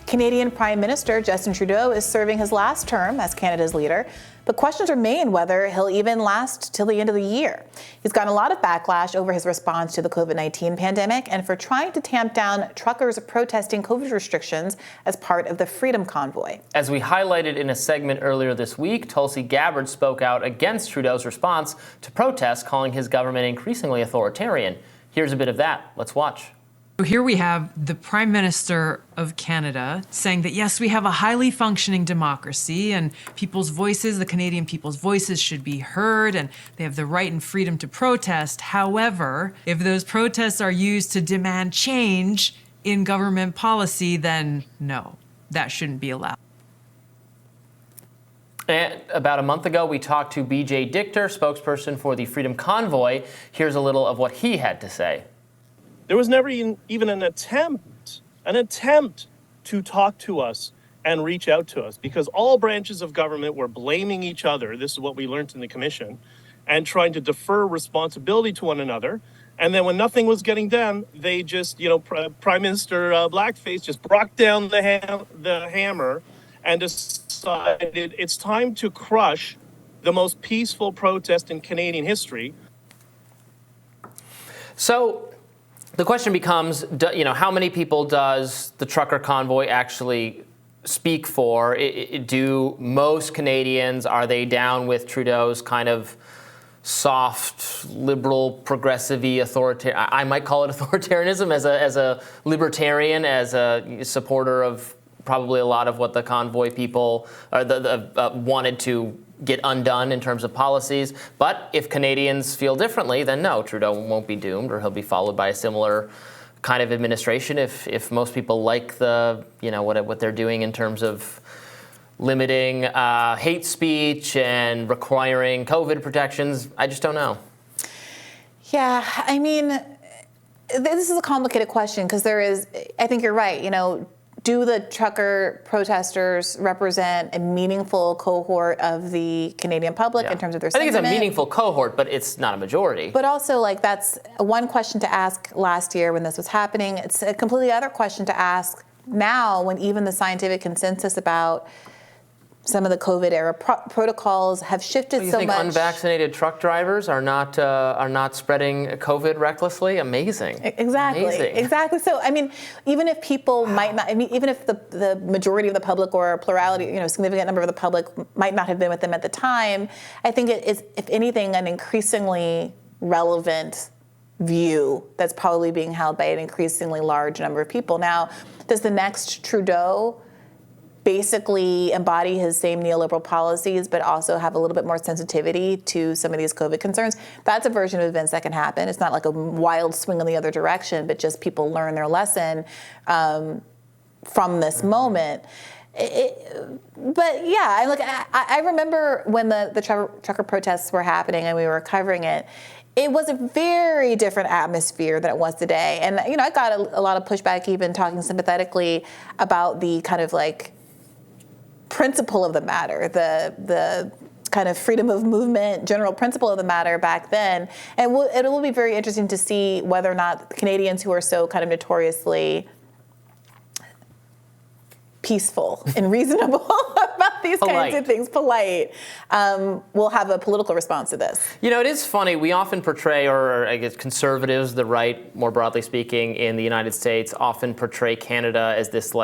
Canadian Prime Minister Justin Trudeau is serving his last term as Canada's leader, but questions remain whether he'll even last till the end of the year. He's gotten a lot of backlash over his response to the COVID-19 pandemic and for trying to tamp down truckers protesting COVID restrictions as part of the Freedom Convoy. As we highlighted in a segment earlier this week, Tulsi Gabbard spoke out against Trudeau's response to protests, calling his government increasingly authoritarian. Here's a bit of that. Let's watch. So here we have the Prime Minister of Canada saying that, yes, we have a highly functioning democracy and people's voices, the Canadian people's voices should be heard and they have the right and freedom to protest. However, if those protests are used to demand change in government policy, then no, that shouldn't be allowed. And about a month ago, we talked to BJ Dichter, spokesperson for the Freedom Convoy. Here's a little of what he had to say. There was never even an attempt to talk to us and reach out to us, because all branches of government were blaming each other. This is what we learned in the commission, and trying to defer responsibility to one another. And then when nothing was getting done, they just, Prime Minister Blackface just brought down the hammer and decided it's time to crush the most peaceful protest in Canadian history. So the question becomes, how many people does the trucker convoy actually speak for? Do most Canadians, are they down with Trudeau's kind of soft, liberal, progressive-y, authoritarian? I might call it authoritarianism as a libertarian, as a supporter of probably a lot of what the convoy people wanted to get undone in terms of policies. But if Canadians feel differently, then no, Trudeau won't be doomed, or he'll be followed by a similar kind of administration if most people like what they're doing in terms of limiting hate speech and requiring COVID protections. I just don't know. Yeah, I mean, this is a complicated question because I think you're right, do the trucker protesters represent a meaningful cohort of the Canadian public in terms of their sentiment? I think it's a meaningful cohort, but it's not a majority. But also, that's one question to ask last year when this was happening. It's a completely other question to ask now when even the scientific consensus about some of the COVID-era protocols have shifted so much. You think unvaccinated truck drivers are not spreading COVID recklessly? Amazing. Exactly. Amazing. Exactly. So, even if people might not, even if the majority of the public or a plurality, significant number of the public might not have been with them at the time, I think it is, if anything, an increasingly relevant view that's probably being held by an increasingly large number of people. Now, does the next Trudeau basically embody his same neoliberal policies, but also have a little bit more sensitivity to some of these COVID concerns? That's a version of events that can happen. It's not like a wild swing in the other direction, but just people learn their lesson from this moment. But yeah, I remember when the trucker protests were happening and we were covering it. It was a very different atmosphere than it was today. And, I got a lot of pushback, even talking sympathetically about the kind of principle of the matter, the kind of freedom of movement, general principle of the matter back then. And it will be very interesting to see whether or not Canadians who are so kind of notoriously peaceful and reasonable about these kinds of things, polite, will have a political response to this. It is funny. We often portray, or I guess conservatives, the right, more broadly speaking, in the United States, often portray Canada as this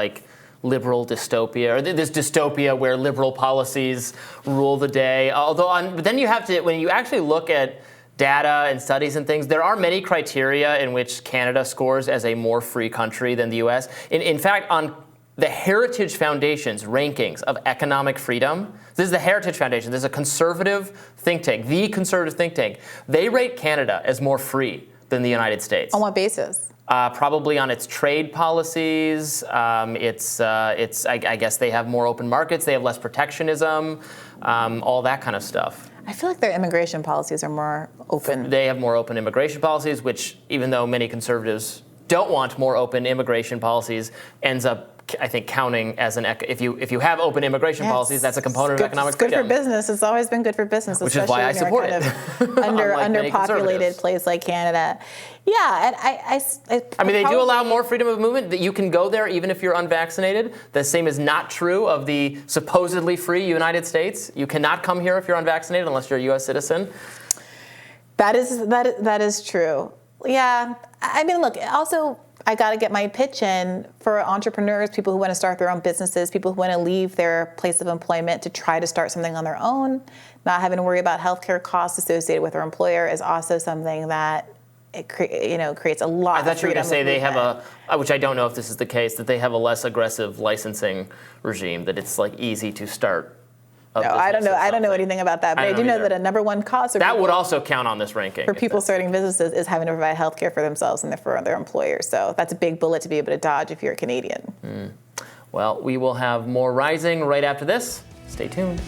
liberal dystopia, or this dystopia where liberal policies rule the day. But then you have to, when you actually look at data and studies and things, there are many criteria in which Canada scores as a more free country than the U.S. In fact, on the Heritage Foundation's rankings of economic freedom, this is the Heritage Foundation, this is a conservative think tank, the conservative think tank, they rate Canada as more free than the United States. On what basis? Probably on its trade policies. I guess they have more open markets. They have less protectionism, all that kind of stuff. I feel like their immigration policies are more open. They have more open immigration policies, which, even though many conservatives don't want more open immigration policies ends up, I think, counting as if you have open immigration policies, that's a component of economic freedom. It's good for business. It's always been good for business, which is why I support it. Underpopulated place like Canada. Yeah, and I mean, they do allow more freedom of movement, that you can go there even if you're unvaccinated. The same is not true of the supposedly free United States. You cannot come here if you're unvaccinated unless you're a U.S. citizen. That is true. Yeah, I mean, look, also, I got to get my pitch in for entrepreneurs, people who want to start their own businesses, people who want to leave their place of employment to try to start something on their own. Not having to worry about healthcare costs associated with their employer is also something that creates a lot of freedom. I thought you were going to say they have which I don't know if this is the case, that they have a less aggressive licensing regime, that it's like easy to start. No, I don't know. I don't know anything about that, but I do know that a number one cause that would also count on this ranking for people starting businesses is having to provide health care for themselves and for their employers. So that's a big bullet to be able to dodge if you're a Canadian. Well, we will have more Rising right after this. Stay tuned.